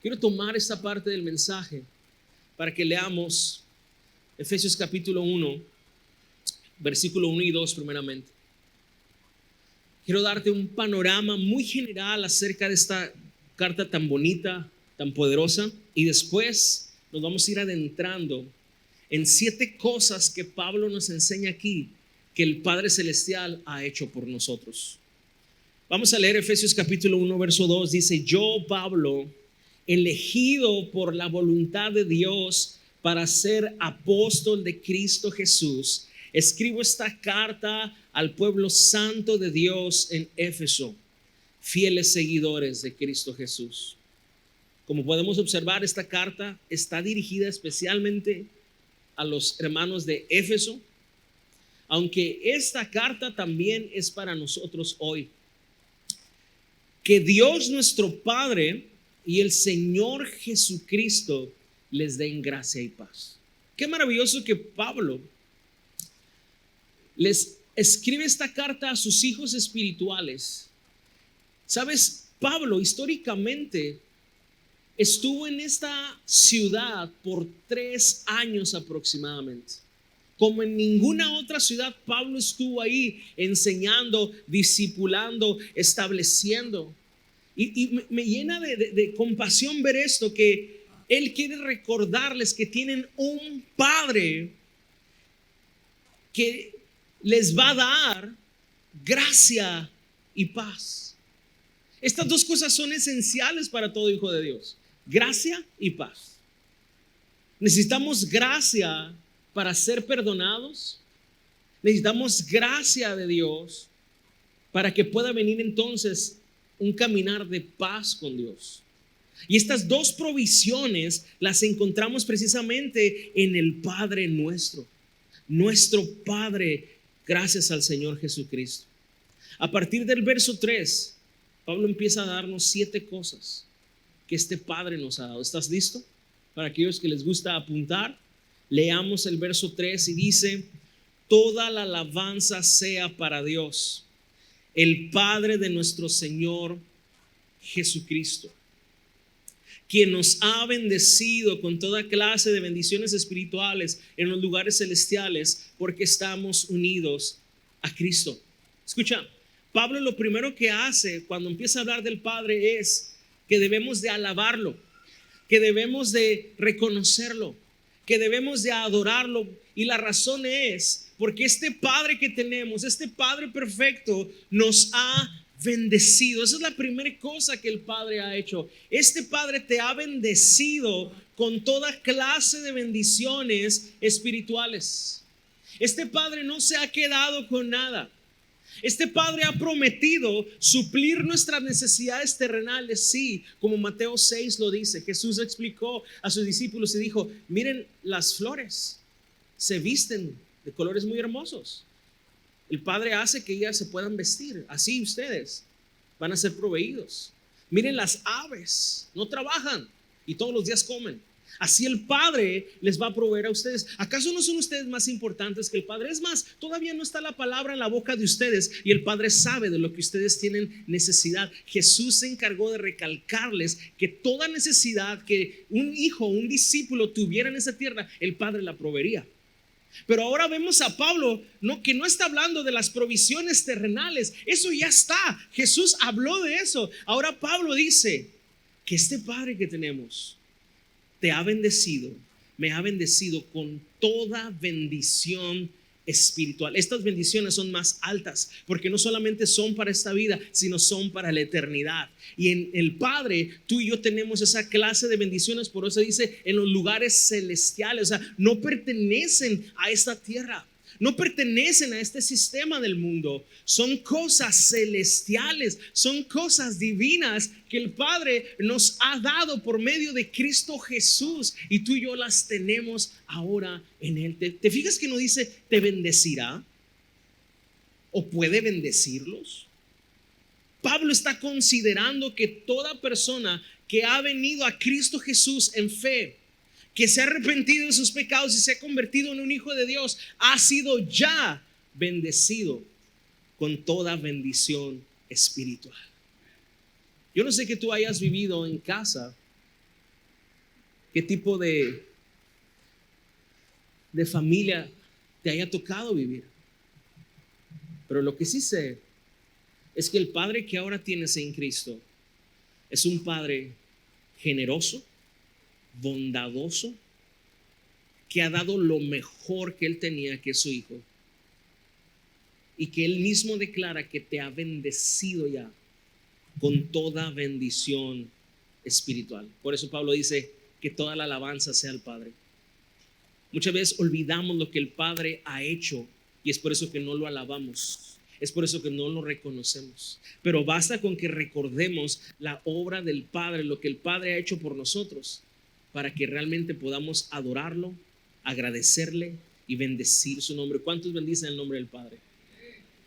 Quiero tomar esta parte del mensaje para que leamos Efesios capítulo 1, versículo 1 y 2 primeramente. Quiero darte un panorama muy general acerca de esta carta tan bonita, tan poderosa, y después nos vamos a ir adentrando en 7 cosas que Pablo nos enseña aquí que el Padre Celestial ha hecho por nosotros. Vamos a leer Efesios capítulo 1, verso 2. Dice: yo, Pablo, elegido por la voluntad de Dios para ser apóstol de Cristo Jesús, escribo esta carta al pueblo santo de Dios en Éfeso, fieles seguidores de Cristo Jesús. Como podemos observar, esta carta está dirigida especialmente a los hermanos de Éfeso, aunque esta carta también es para nosotros hoy. Que Dios nuestro Padre y el Señor Jesucristo les den gracia y paz. Qué maravilloso que Pablo les escribe esta carta a sus hijos espirituales. Sabes, Pablo históricamente estuvo en esta ciudad por 3 años aproximadamente. Como en ninguna otra ciudad, Pablo estuvo ahí enseñando, discipulando, estableciendo. Y me llena de compasión ver esto, que él quiere recordarles que tienen un Padre que les va a dar gracia y paz. Estas 2 cosas son esenciales para todo hijo de Dios: gracia y paz. Necesitamos gracia para ser perdonados. Necesitamos gracia de Dios para que pueda venir entonces un caminar de paz con Dios. Y estas 2 provisiones las encontramos precisamente en el Padre nuestro Padre, gracias al Señor Jesucristo. A partir del verso 3, Pablo empieza a darnos 7 cosas que este Padre nos ha dado. ¿Estás listo? Para aquellos que les gusta apuntar, leamos el verso 3 y dice: toda la alabanza sea para Dios, el Padre de nuestro Señor Jesucristo, quien nos ha bendecido con toda clase de bendiciones espirituales en los lugares celestiales, porque estamos unidos a Cristo. Escucha, Pablo lo primero que hace cuando empieza a hablar del Padre es que debemos de alabarlo, que debemos de reconocerlo, que debemos de adorarlo. Y la razón es porque este Padre que tenemos, este Padre perfecto, nos ha bendecido. Esa es la primera cosa que el Padre ha hecho. Este Padre te ha bendecido con toda clase de bendiciones espirituales. Este Padre no se ha quedado con nada. Este Padre ha prometido suplir nuestras necesidades terrenales, sí, como Mateo 6 lo dice. Jesús explicó a sus discípulos y dijo: miren las flores, se visten de colores muy hermosos. El Padre hace que ellas se puedan vestir. Así ustedes van a ser proveídos. Miren las aves, no trabajan y todos los días comen. Así el Padre les va a proveer a ustedes. ¿Acaso no son ustedes más importantes que el Padre? Es más, todavía no está la palabra en la boca de ustedes y el Padre sabe de lo que ustedes tienen necesidad. Jesús se encargó de recalcarles que toda necesidad que un hijo, un discípulo tuviera en esa tierra, el Padre la proveería. Pero ahora vemos a Pablo que no está hablando de las provisiones terrenales. Eso ya está. Jesús habló de eso. Ahora Pablo dice que este Padre que tenemos te ha bendecido, me ha bendecido con toda bendición espiritual. Estas bendiciones son más altas porque no solamente son para esta vida, sino son para la eternidad. Y en el Padre, tú y yo tenemos esa clase de bendiciones. Por eso dice en los lugares celestiales. O sea, no pertenecen a esta tierra, no pertenecen a este sistema del mundo. Son cosas celestiales, son cosas divinas que el Padre nos ha dado por medio de Cristo Jesús, y tú y yo las tenemos ahora en Él. ¿Te fijas que no dice te bendecirá o puede bendecirlos? Pablo está considerando que toda persona que ha venido a Cristo Jesús en fe, que se ha arrepentido de sus pecados y se ha convertido en un hijo de Dios, ha sido ya bendecido con toda bendición espiritual. Yo no sé que tú hayas vivido en casa qué tipo de familia te haya tocado vivir. Pero lo que sí sé es que el Padre que ahora tienes en Cristo es un Padre generoso, bondadoso, que ha dado lo mejor que Él tenía, que es su Hijo. Y que Él mismo declara que te ha bendecido ya con toda bendición espiritual. Por eso Pablo dice que toda la alabanza sea al Padre. Muchas veces olvidamos lo que el Padre ha hecho y es por eso que no lo alabamos. Es por eso que no lo reconocemos. Pero basta con que recordemos la obra del Padre, lo que el Padre ha hecho por nosotros, para que realmente podamos adorarlo, agradecerle y bendecir su nombre. ¿Cuántos bendicen el nombre del Padre?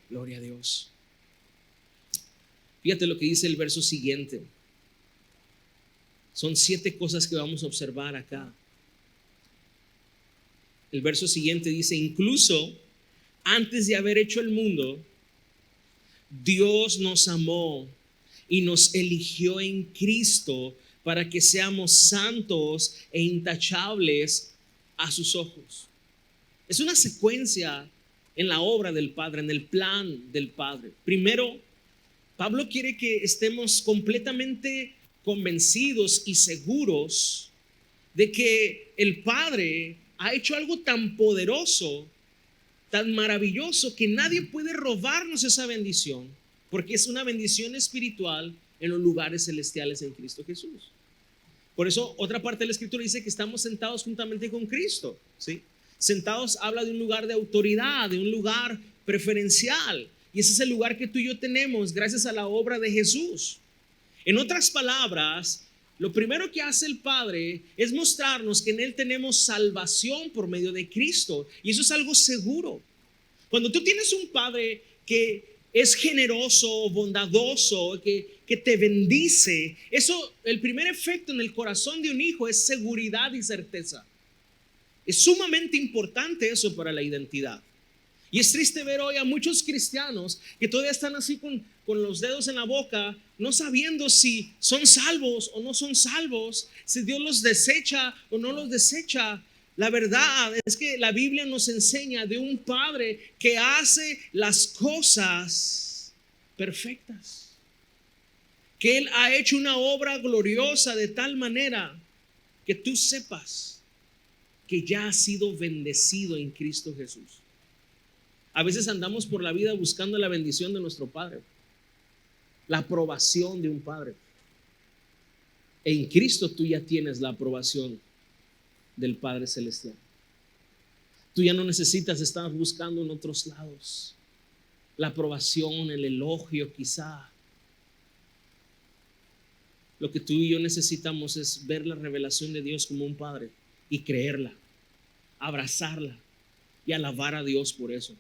Gloria a Dios. Fíjate lo que dice el verso siguiente. Son 7 cosas que vamos a observar acá. El verso siguiente dice: incluso antes de haber hecho el mundo, Dios nos amó y nos eligió en Cristo para que seamos santos e intachables a sus ojos. Es una secuencia en la obra del Padre, en el plan del Padre. Primero, Pablo quiere que estemos completamente convencidos y seguros de que el Padre ha hecho algo tan poderoso, tan maravilloso, que nadie puede robarnos esa bendición, porque es una bendición espiritual en los lugares celestiales en Cristo Jesús. Por eso otra parte de la Escritura dice que estamos sentados juntamente con Cristo, ¿sí? Sentados habla de un lugar de autoridad, de un lugar preferencial, y ese es el lugar que tú y yo tenemos gracias a la obra de Jesús. En otras palabras, lo primero que hace el Padre es mostrarnos que en Él tenemos salvación por medio de Cristo, y eso es algo seguro. Cuando tú tienes un Padre que es generoso, bondadoso, que te bendice, eso, el primer efecto en el corazón de un hijo es seguridad y certeza. Es sumamente importante eso para la identidad. Y es triste ver hoy a muchos cristianos que todavía están así con los dedos en la boca, no sabiendo si son salvos o no son salvos, si Dios los desecha o no los desecha. La verdad es que la Biblia nos enseña de un Padre que hace las cosas perfectas, que Él ha hecho una obra gloriosa de tal manera que tú sepas que ya has sido bendecido en Cristo Jesús. A veces andamos por la vida buscando la bendición de nuestro Padre, la aprobación de un Padre. En Cristo tú ya tienes la aprobación del Padre Celestial. Tú ya no necesitas estar buscando en otros lados la aprobación, el elogio quizá. Lo que tú y yo necesitamos es ver la revelación de Dios como un Padre y creerla, abrazarla y alabar a Dios por eso.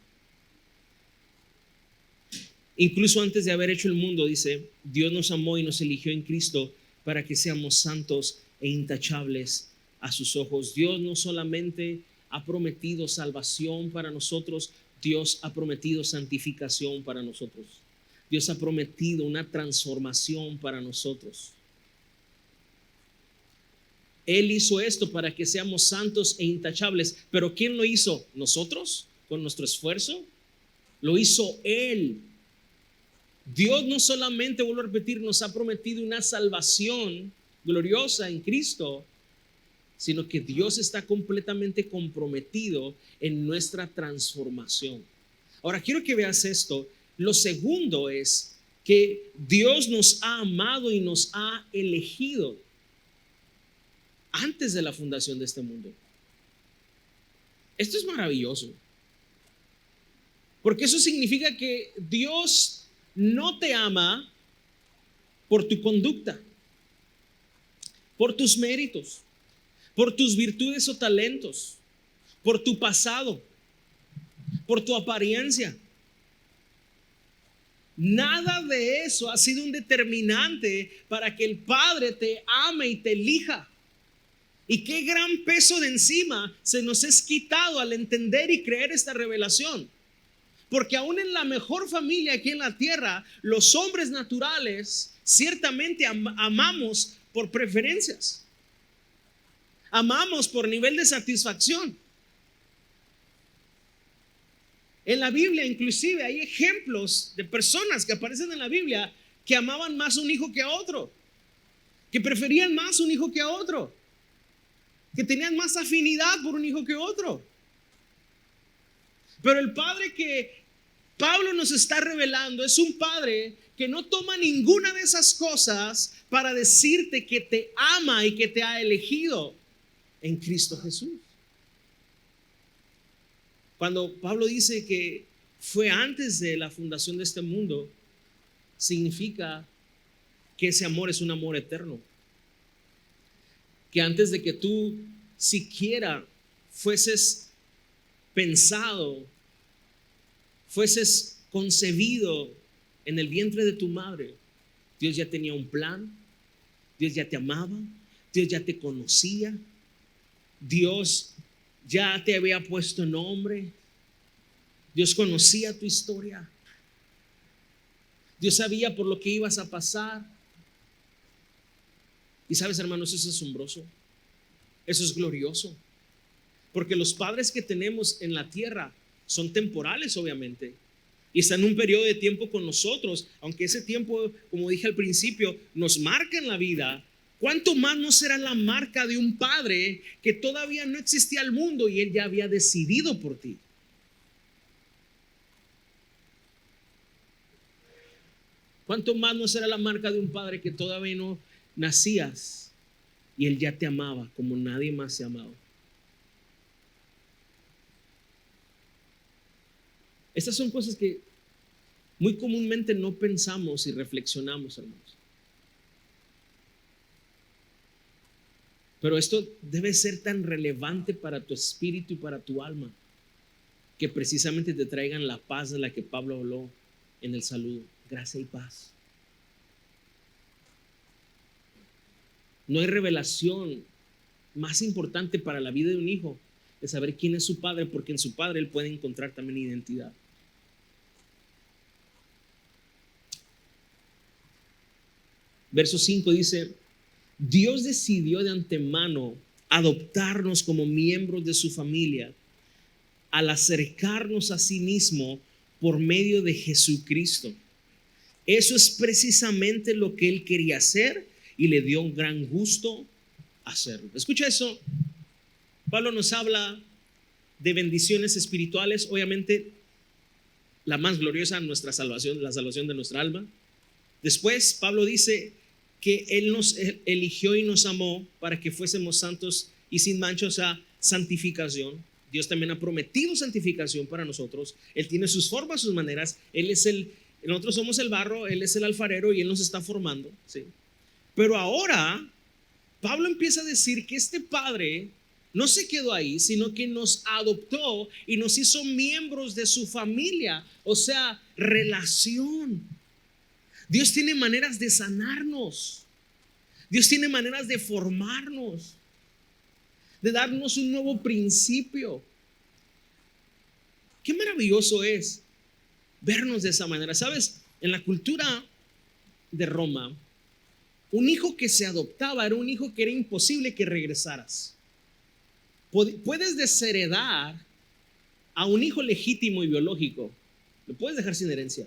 Incluso antes de haber hecho el mundo, dice, Dios nos amó y nos eligió en Cristo para que seamos santos e intachables a sus ojos. Dios no solamente ha prometido salvación para nosotros, Dios ha prometido santificación para nosotros. Dios ha prometido una transformación para nosotros. Él hizo esto para que seamos santos e intachables. ¿Pero quién lo hizo? ¿Nosotros? ¿Con nuestro esfuerzo? Lo hizo Él. Dios no solamente, vuelvo a repetir, nos ha prometido una salvación gloriosa en Cristo, sino que Dios está completamente comprometido en nuestra transformación. Ahora quiero que veas esto. Lo segundo es que Dios nos ha amado y nos ha elegido antes de la fundación de este mundo. Esto es maravilloso, porque eso significa que Dios no te ama por tu conducta, por tus méritos, por tus virtudes o talentos, por tu pasado, por tu apariencia. Nada de eso ha sido un determinante para que el Padre te ame y te elija. Y qué gran peso de encima se nos es quitado al entender y creer esta revelación. Porque aún en la mejor familia aquí en la tierra, los hombres naturales ciertamente amamos por preferencias. Amamos por nivel de satisfacción. En la Biblia inclusive hay ejemplos de personas que aparecen en la Biblia que amaban más a un hijo que a otro, que preferían más un hijo que a otro, que tenían más afinidad por un hijo que otro. Pero el padre que Pablo nos está revelando es un padre que no toma ninguna de esas cosas para decirte que te ama y que te ha elegido en Cristo Jesús. Cuando Pablo dice que fue antes de la fundación de este mundo, significa que ese amor es un amor eterno. Que antes de que tú siquiera fueses pensado, fueses concebido en el vientre de tu madre, Dios ya tenía un plan, Dios ya te amaba, Dios ya te conocía, Dios ya te había puesto nombre, Dios conocía tu historia, Dios sabía por lo que ibas a pasar. Y sabes, hermanos, eso es asombroso, eso es glorioso, porque los padres que tenemos en la tierra son temporales, obviamente, y están en un periodo de tiempo con nosotros, aunque ese tiempo, como dije al principio, nos marca en la vida. ¿Cuánto más no será la marca de un padre que todavía no existía el mundo y él ya había decidido por ti? ¿Cuánto más no será la marca de un padre que todavía no nacías y él ya te amaba como nadie más se ha amado? Estas son cosas que muy comúnmente no pensamos y reflexionamos, hermanos. Pero esto debe ser tan relevante para tu espíritu y para tu alma, que precisamente te traigan la paz de la que Pablo habló en el saludo. Gracia y paz. No hay revelación más importante para la vida de un hijo de saber quién es su padre, porque en su padre él puede encontrar también identidad. Verso 5 dice: Dios decidió de antemano adoptarnos como miembros de su familia al acercarnos a sí mismo por medio de Jesucristo. Eso es precisamente lo que él quería hacer y le dio un gran gusto hacerlo. Escucha eso. Pablo nos habla de bendiciones espirituales, obviamente la más gloriosa, nuestra salvación, la salvación de nuestra alma. Después Pablo dice que él nos eligió y nos amó para que fuésemos santos y sin mancha, o sea, santificación. Dios también ha prometido santificación para nosotros. Él tiene sus formas, sus maneras. Nosotros somos el barro, él es el alfarero y él nos está formando, ¿sí? Pero ahora Pablo empieza a decir que este padre no se quedó ahí, sino que nos adoptó y nos hizo miembros de su familia, o sea, relación. Dios tiene maneras de sanarnos. Dios tiene maneras de formarnos, de darnos un nuevo principio. Qué maravilloso es vernos de esa manera. Sabes, en la cultura de Roma, un hijo que se adoptaba era un hijo que era imposible que regresaras. Puedes desheredar a un hijo legítimo y biológico, lo puedes dejar sin herencia,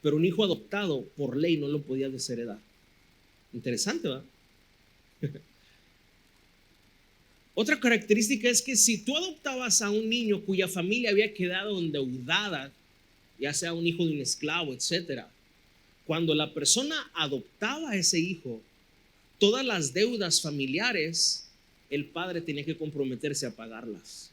pero un hijo adoptado por ley no lo podías desheredar. Interesante, ¿verdad? Otra característica es que si tú adoptabas a un niño cuya familia había quedado endeudada, ya sea un hijo de un esclavo, etcétera, cuando la persona adoptaba a ese hijo, todas las deudas familiares, el padre tenía que comprometerse a pagarlas.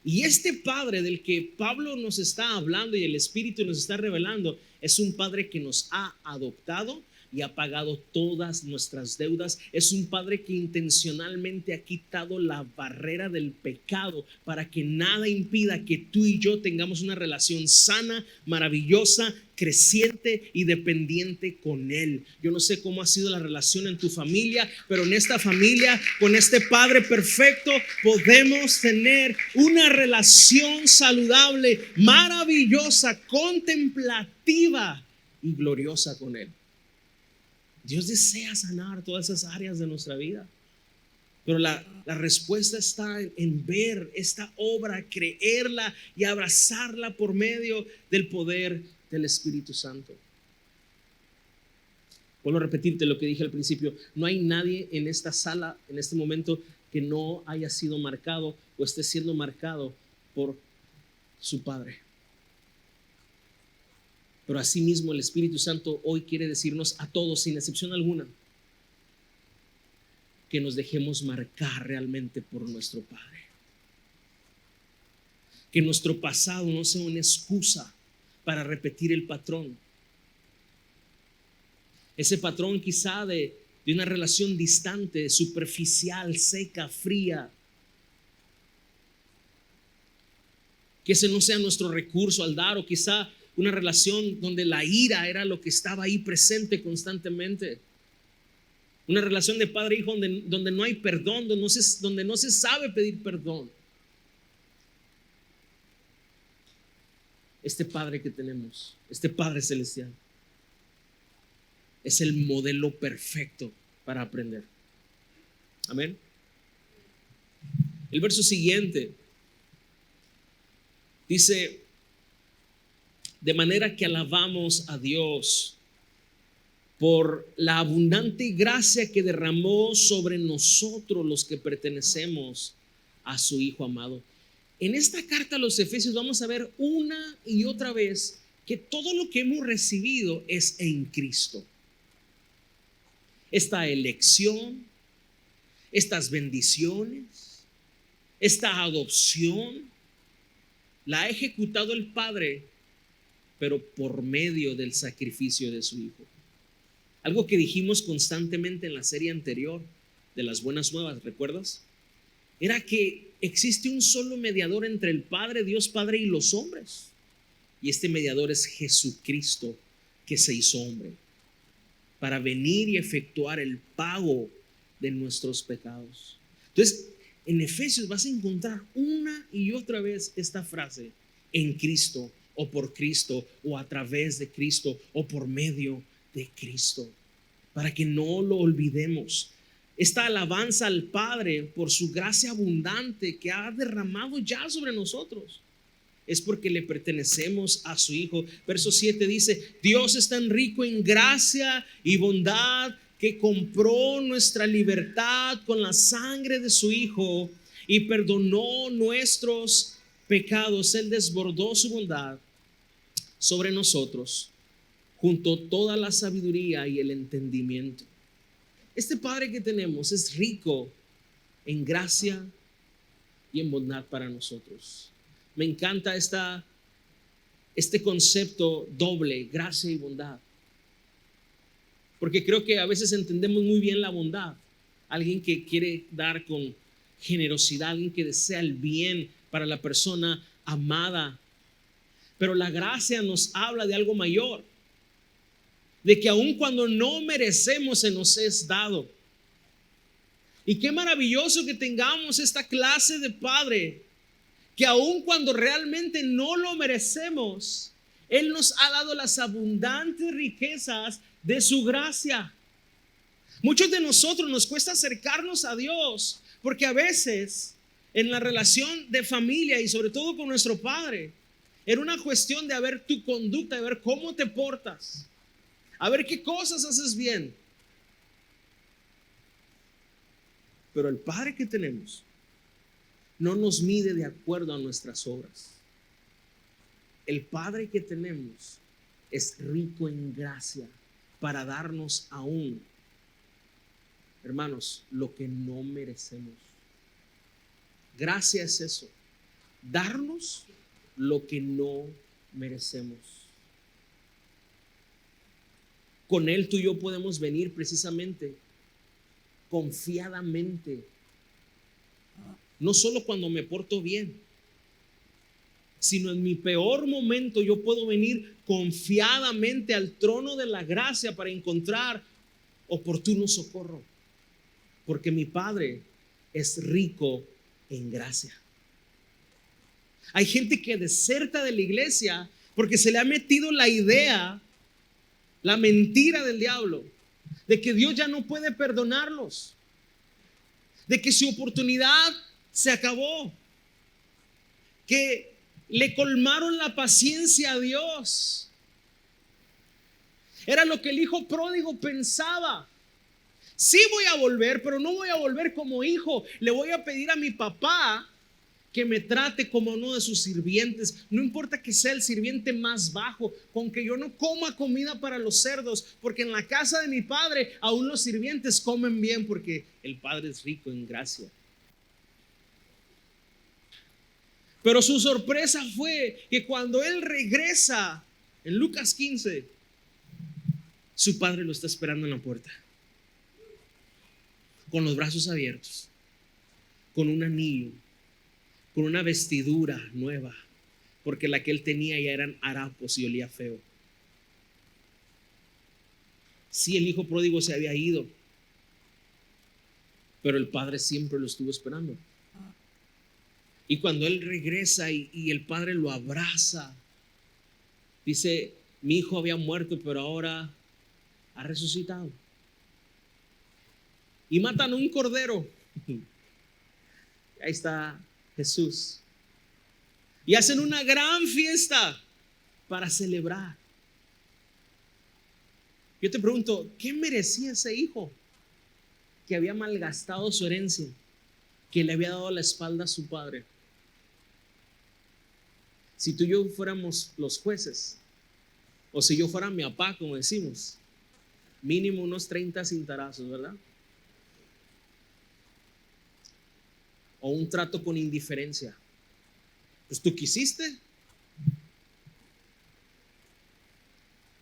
Y este padre del que Pablo nos está hablando y el Espíritu nos está revelando es un padre que nos ha adoptado y ha pagado todas nuestras deudas. Es un padre que intencionalmente ha quitado la barrera del pecado para que nada impida que tú y yo tengamos una relación sana, maravillosa, creciente y dependiente con él. Yo no sé cómo ha sido la relación en tu familia, pero en esta familia, con este padre perfecto, podemos tener una relación saludable, maravillosa, contemplativa y gloriosa con él. Dios desea sanar todas esas áreas de nuestra vida. Pero la respuesta está en ver esta obra, creerla y abrazarla por medio del poder del Espíritu Santo. Vuelvo a repetirte lo que dije al principio. No hay nadie en esta sala, en este momento, que no haya sido marcado o esté siendo marcado por su Padre. Pero asimismo el Espíritu Santo hoy quiere decirnos a todos, sin excepción alguna, que nos dejemos marcar realmente por nuestro Padre. Que nuestro pasado no sea una excusa para repetir el patrón. Ese patrón quizá de una relación distante, superficial, seca, fría. Que ese no sea nuestro recurso al dar, o quizá una relación donde la ira era lo que estaba ahí presente constantemente. Una relación de padre e hijo donde no hay perdón, donde no se sabe pedir perdón. Este Padre que tenemos, este Padre celestial, es el modelo perfecto para aprender. Amén. El verso siguiente dice: de manera que alabamos a Dios por la abundante gracia que derramó sobre nosotros los que pertenecemos a su Hijo amado. En esta carta a los Efesios vamos a ver una y otra vez que todo lo que hemos recibido es en Cristo. Esta elección, estas bendiciones, esta adopción, la ha ejecutado el Padre, pero por medio del sacrificio de su Hijo. Algo que dijimos constantemente en la serie anterior de las buenas nuevas, ¿recuerdas? Era que existe un solo mediador entre el Padre, Dios Padre, y los hombres. Y este mediador es Jesucristo, que se hizo hombre para venir y efectuar el pago de nuestros pecados. Entonces, en Efesios vas a encontrar una y otra vez esta frase: en Cristo, o por Cristo, o a través de Cristo, o por medio de Cristo, para que no lo olvidemos. Esta alabanza al Padre por su gracia abundante que ha derramado ya sobre nosotros es porque le pertenecemos a su Hijo. Verso 7 dice: Dios es tan rico en gracia y bondad que compró nuestra libertad con la sangre de su Hijo y perdonó nuestros pecados. Él desbordó su bondad sobre nosotros, junto a toda la sabiduría y el entendimiento. Este Padre que tenemos es rico en gracia y en bondad para nosotros. Me encanta este concepto doble, gracia y bondad, porque creo que a veces entendemos muy bien la bondad. Alguien que quiere dar con generosidad, alguien que desea el bien para la persona amada. Pero la gracia nos habla de algo mayor, de que aun cuando no merecemos se nos es dado. Y qué maravilloso que tengamos esta clase de Padre, que aun cuando realmente no lo merecemos, Él nos ha dado las abundantes riquezas de su gracia. Muchos de nosotros nos cuesta acercarnos a Dios, porque a veces en la relación de familia y sobre todo con nuestro Padre, era una cuestión de ver tu conducta, de ver cómo te portas, a ver qué cosas haces bien. Pero el Padre que tenemos no nos mide de acuerdo a nuestras obras. El Padre que tenemos es rico en gracia para darnos aún, hermanos, lo que no merecemos. Gracia es eso, darnos lo que no merecemos. Con Él tú y yo podemos venir precisamente confiadamente, no solo cuando me porto bien, sino en mi peor momento yo puedo venir confiadamente al trono de la gracia para encontrar oportuno socorro, porque mi Padre es rico en gracia. Hay gente que deserta de la iglesia porque se le ha metido la idea, la mentira del diablo, de que Dios ya no puede perdonarlos, de que su oportunidad se acabó, que le colmaron la paciencia a Dios. Era lo que el hijo pródigo pensaba. Sí voy a volver, pero no voy a volver como hijo. Le voy a pedir a mi papá que me trate como uno de sus sirvientes. No importa que sea el sirviente más bajo, con que yo no coma comida para los cerdos, porque en la casa de mi padre aún los sirvientes comen bien, porque el Padre es rico en gracia. Pero su sorpresa fue que cuando él regresa en Lucas 15, su padre lo está esperando en la puerta, con los brazos abiertos, con un anillo, con una vestidura nueva, porque la que él tenía ya eran harapos y olía feo. Sí, el hijo pródigo se había ido, pero el padre siempre lo estuvo esperando. Y cuando él regresa y el padre lo abraza, dice: mi hijo había muerto, pero ahora ha resucitado. Y matan un cordero. Ahí está Jesús. Y hacen una gran fiesta para celebrar. Yo te pregunto, ¿qué merecía ese hijo que había malgastado su herencia, que le había dado la espalda a su padre? Si tú y yo fuéramos los jueces, o si yo fuera mi papá, como decimos, mínimo unos 30 cintarazos, ¿verdad? O un trato con indiferencia. Pues tú quisiste.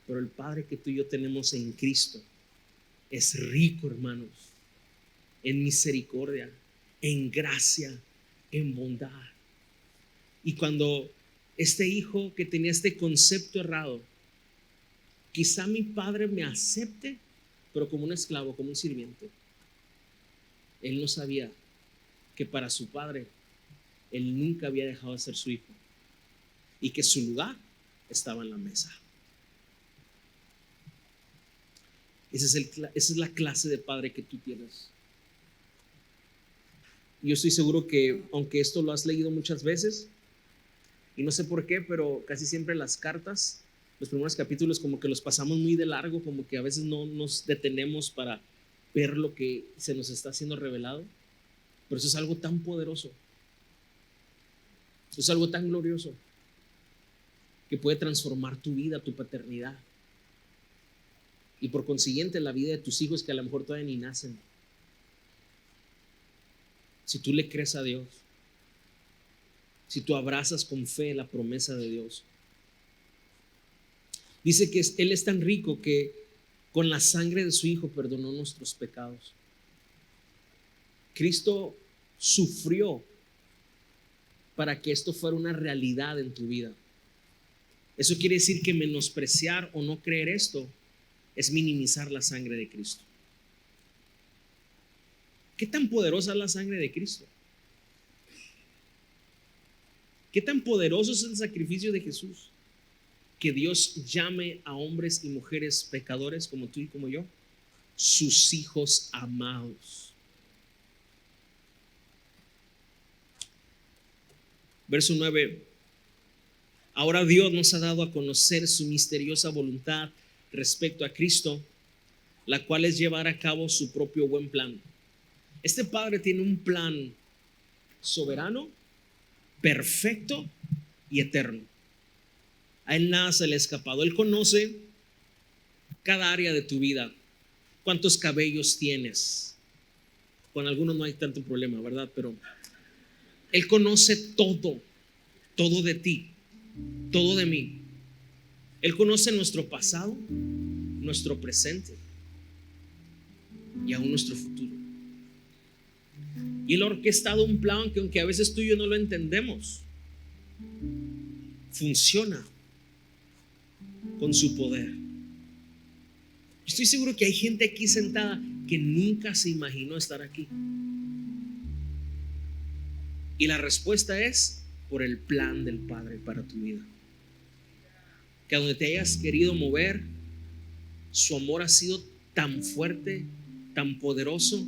Pero el Padre que tú y yo tenemos en Cristo es rico, hermanos, en misericordia, en gracia, en bondad. Y cuando este hijo que tenía este concepto errado, quizá mi padre me acepte, pero como un esclavo, como un sirviente, él no sabía que para su padre él nunca había dejado de ser su hijo y que su lugar estaba en la mesa. Esa es la clase de padre que tú tienes. Yo estoy seguro que, aunque esto lo has leído muchas veces, y no sé por qué, pero casi siempre las cartas, los primeros capítulos, como que los pasamos muy de largo, como que a veces no nos detenemos para ver lo que se nos está siendo revelado. Pero eso es algo tan poderoso, eso es algo tan glorioso, que puede transformar tu vida, tu paternidad, y por consiguiente la vida de tus hijos que a lo mejor todavía ni nacen. Si tú le crees a Dios, si tú abrazas con fe la promesa de Dios. Dice que Él es tan rico que con la sangre de su Hijo perdonó nuestros pecados. Cristo sufrió para que esto fuera una realidad en tu vida. Eso quiere decir que menospreciar o no creer esto es minimizar la sangre de Cristo. ¿Qué tan poderosa es la sangre de Cristo? ¿Qué tan poderoso es el sacrificio de Jesús? Que Dios llame a hombres y mujeres pecadores como tú y como yo, sus hijos amados. Verso 9. Ahora Dios nos ha dado a conocer su misteriosa voluntad respecto a Cristo, la cual es llevar a cabo su propio buen plan. Este Padre tiene un plan soberano, perfecto y eterno. A Él nada se le ha escapado. Él conoce cada área de tu vida. ¿Cuántos cabellos tienes? Con algunos no hay tanto problema, ¿verdad? Pero Él conoce todo, todo de ti, todo de mí. Él conoce nuestro pasado, nuestro presente y aún nuestro futuro. Y Él ha orquestado un plan que, aunque a veces tú y yo no lo entendemos, funciona con su poder. Estoy seguro que hay gente aquí sentada que nunca se imaginó estar aquí. Y la respuesta es por el plan del Padre para tu vida. Que a donde te hayas querido mover, su amor ha sido tan fuerte, tan poderoso,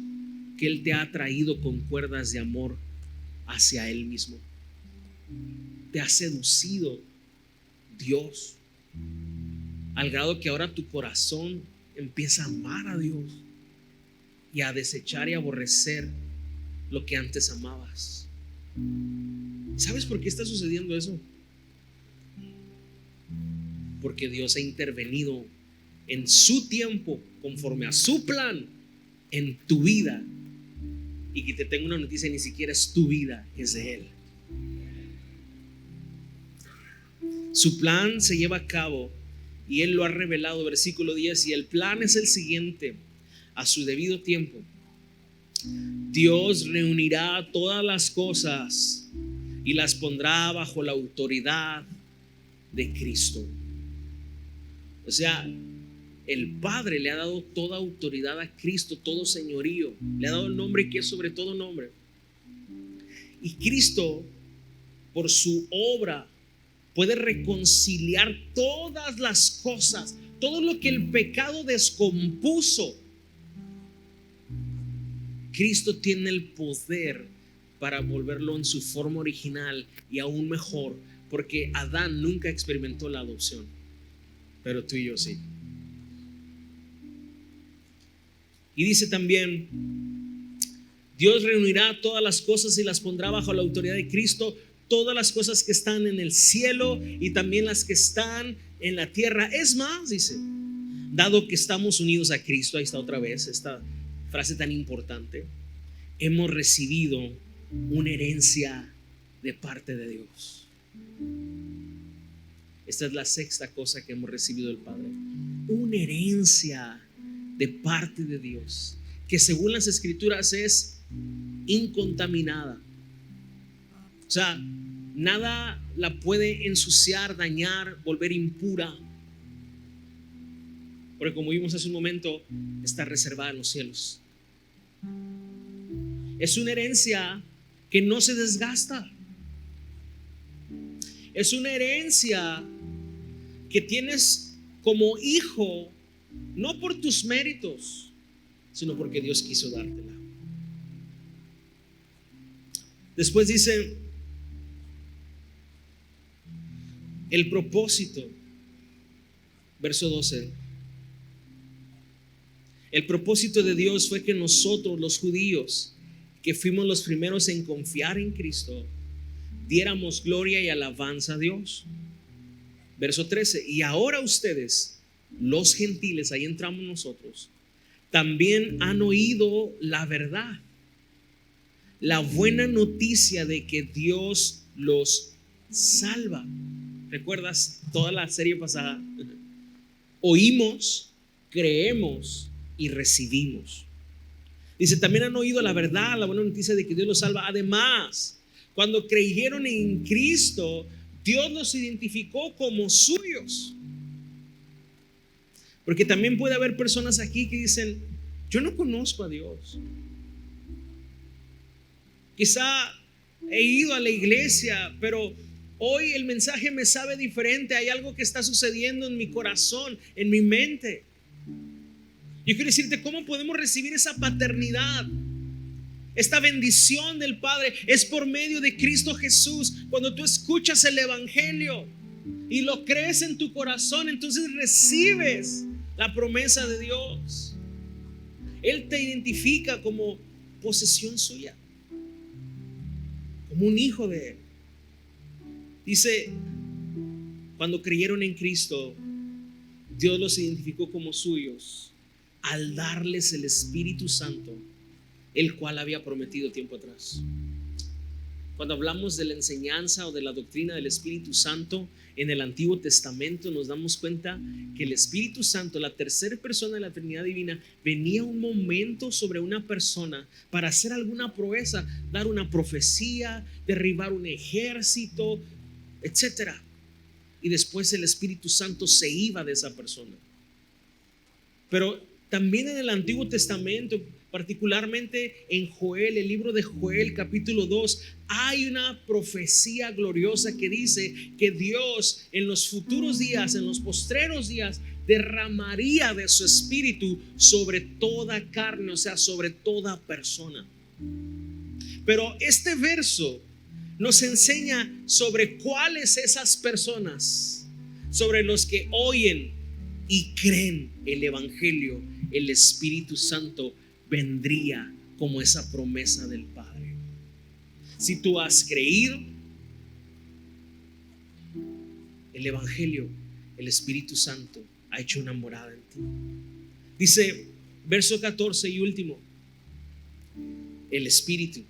que Él te ha atraído con cuerdas de amor hacia Él mismo. Te ha seducido Dios al grado que ahora tu corazón empieza a amar a Dios y a desechar y aborrecer lo que antes amabas. ¿Sabes por qué está sucediendo eso? Porque Dios ha intervenido en su tiempo, conforme a su plan, en tu vida. Y que te tengo una noticia: ni siquiera es tu vida, es de Él. Su plan se lleva a cabo y Él lo ha revelado, versículo 10. Y el plan es el siguiente: a su debido tiempo, Dios reunirá todas las cosas y las pondrá bajo la autoridad de Cristo. O sea, el Padre le ha dado toda autoridad a Cristo, todo señorío. Le ha dado el nombre que es sobre todo nombre. Y Cristo, por su obra, puede reconciliar todas las cosas, todo lo que el pecado descompuso. Cristo tiene el poder para volverlo en su forma original y aún mejor, porque Adán nunca experimentó la adopción, pero tú y yo sí. Y dice también: Dios reunirá todas las cosas y las pondrá bajo la autoridad de Cristo, todas las cosas que están en el cielo y también las que están en la tierra. Es más, dice, dado que estamos unidos a Cristo, ahí está otra vez esta frase tan importante, hemos recibido una herencia de parte de Dios. Esta es la sexta cosa que hemos recibido del Padre: una herencia de parte de Dios, que según las Escrituras es incontaminada. O sea, nada la puede ensuciar, dañar, volver impura, porque como vimos hace un momento, está reservada en los cielos. Es una herencia que no se desgasta. Es una herencia que tienes como hijo, no por tus méritos, sino porque Dios quiso dártela. Después dice: el propósito, verso 12, el propósito de Dios fue que nosotros, los judíos, que fuimos los primeros en confiar en Cristo, diéramos gloria y alabanza a Dios. Verso 13: y ahora ustedes, los gentiles, ahí entramos nosotros, también han oído la verdad, la buena noticia de que Dios los salva. ¿Recuerdas toda la serie pasada? Oímos, creemos y recibimos. Dice: también han oído la verdad, la buena noticia de que Dios los salva. Además, cuando creyeron en Cristo, Dios los identificó como suyos. Porque también puede haber personas aquí que dicen: yo no conozco a Dios. Quizá he ido a la iglesia, pero hoy el mensaje me sabe diferente. Hay algo que está sucediendo en mi corazón, en mi mente. Yo quiero decirte cómo podemos recibir esa paternidad, esta bendición del Padre. Es por medio de Cristo Jesús. Cuando tú escuchas el Evangelio y lo crees en tu corazón, entonces recibes la promesa de Dios. Él te identifica como posesión suya, como un hijo de Él. Dice: cuando creyeron en Cristo, Dios los identificó como suyos al darles el Espíritu Santo, el cual había prometido tiempo atrás. Cuando hablamos de la enseñanza o de la doctrina del Espíritu Santo en el Antiguo Testamento, nos damos cuenta que el Espíritu Santo, la tercera persona de la Trinidad Divina, venía un momento sobre una persona para hacer alguna proeza, dar una profecía, derribar un ejército, etcétera. Y después el Espíritu Santo se iba de esa persona. Pero también en el Antiguo Testamento, particularmente en Joel, el libro de Joel capítulo 2, hay una profecía gloriosa que dice que Dios en los futuros días, en los postreros días, derramaría de su espíritu sobre toda carne, o sea, sobre toda persona. Pero este verso nos enseña sobre cuáles esas personas, sobre los que oyen y creen el evangelio. El Espíritu Santo vendría como esa promesa del Padre. Si tú has creído el evangelio, el Espíritu Santo ha hecho una morada en ti. Dice verso 14 y último: el Espíritu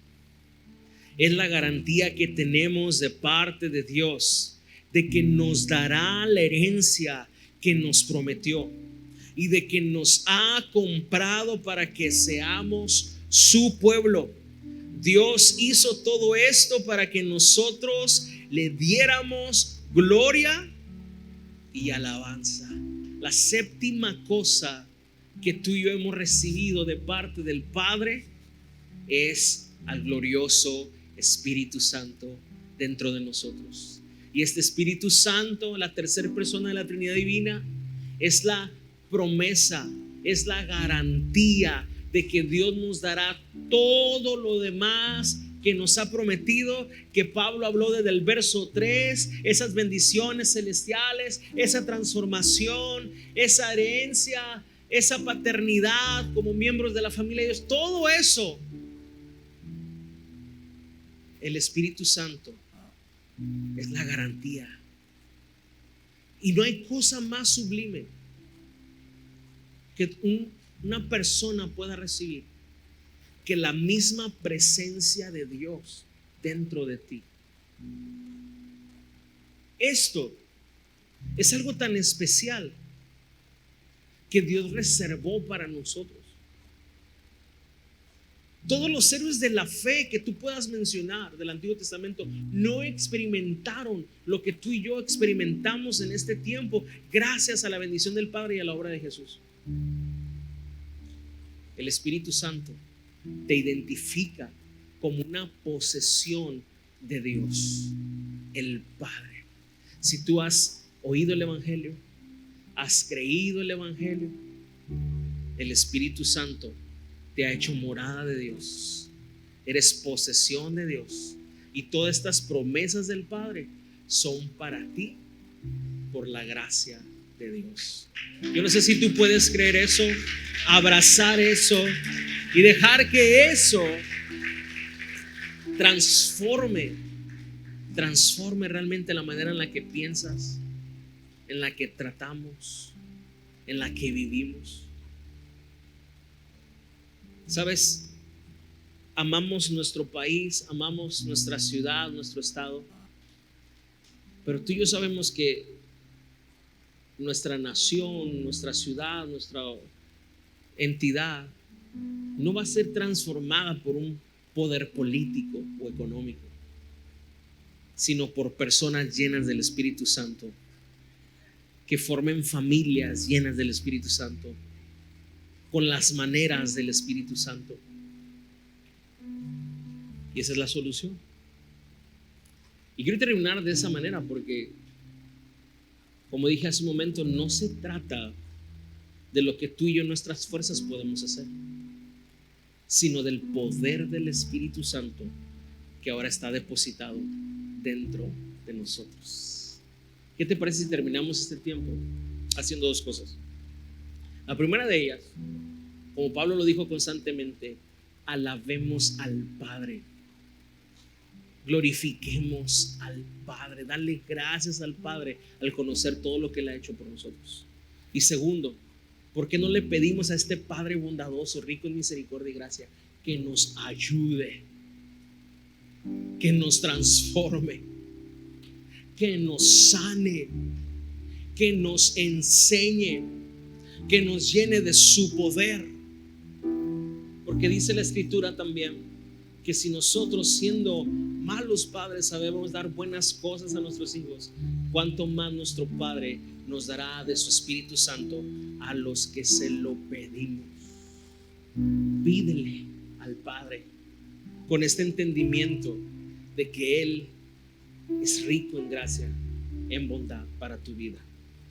es la garantía que tenemos de parte de Dios de que nos dará la herencia que nos prometió y de que nos ha comprado para que seamos su pueblo. Dios hizo todo esto para que nosotros le diéramos gloria y alabanza. La séptima cosa que tú y yo hemos recibido de parte del Padre es al glorioso Espíritu Santo dentro de nosotros. Y este Espíritu Santo, la tercera persona de la Trinidad Divina, es la promesa, es la garantía de que Dios nos dará todo lo demás que nos ha prometido, que Pablo habló desde el verso 3, esas bendiciones celestiales, esa transformación, esa herencia, esa paternidad como miembros de la familia de Dios. Todo eso el Espíritu Santo es la garantía. Y no hay cosa más sublime que una persona pueda recibir que la misma presencia de Dios dentro de ti. Esto es algo tan especial que Dios reservó para nosotros. Todos los héroes de la fe que tú puedas mencionar del Antiguo Testamento no experimentaron lo que tú y yo experimentamos en este tiempo gracias a la bendición del Padre y a la obra de Jesús. El Espíritu Santo te identifica como una posesión de Dios, el Padre. Si tú has oído el Evangelio, has creído el Evangelio, el Espíritu Santo te ha hecho morada de Dios. Eres posesión de Dios. Y todas estas promesas del Padre son para ti por la gracia de Dios. Yo no sé si tú puedes creer eso, abrazar eso y dejar que eso transforme realmente la manera en la que piensas, en la que tratamos, en la que vivimos. ¿Sabes? Amamos nuestro país, amamos nuestra ciudad, nuestro estado, pero tú y yo sabemos que nuestra nación, nuestra ciudad, nuestra entidad no va a ser transformada por un poder político o económico, sino por personas llenas del Espíritu Santo, que formen familias llenas del Espíritu Santo, con las maneras del Espíritu Santo. Y esa es la solución. Y quiero terminar de esa manera porque, como dije hace un momento, no se trata de lo que tú y yo en nuestras fuerzas podemos hacer, sino del poder del Espíritu Santo que ahora está depositado dentro de nosotros. ¿Qué te parece si terminamos este tiempo haciendo dos cosas? La primera de ellas, como Pablo lo dijo constantemente, alabemos al Padre, glorifiquemos al Padre, dale gracias al Padre al conocer todo lo que Él ha hecho por nosotros. Y segundo, ¿por qué no le pedimos a este Padre bondadoso, rico en misericordia y gracia, que nos ayude, que nos transforme, que nos sane, que nos enseñe, que nos llene de su poder? Porque dice la Escritura también que si nosotros, siendo malos padres, sabemos dar buenas cosas a nuestros hijos, cuánto más nuestro Padre nos dará de su Espíritu Santo a los que se lo pedimos. Pídele al Padre con este entendimiento de que Él es rico en gracia, en bondad para tu vida.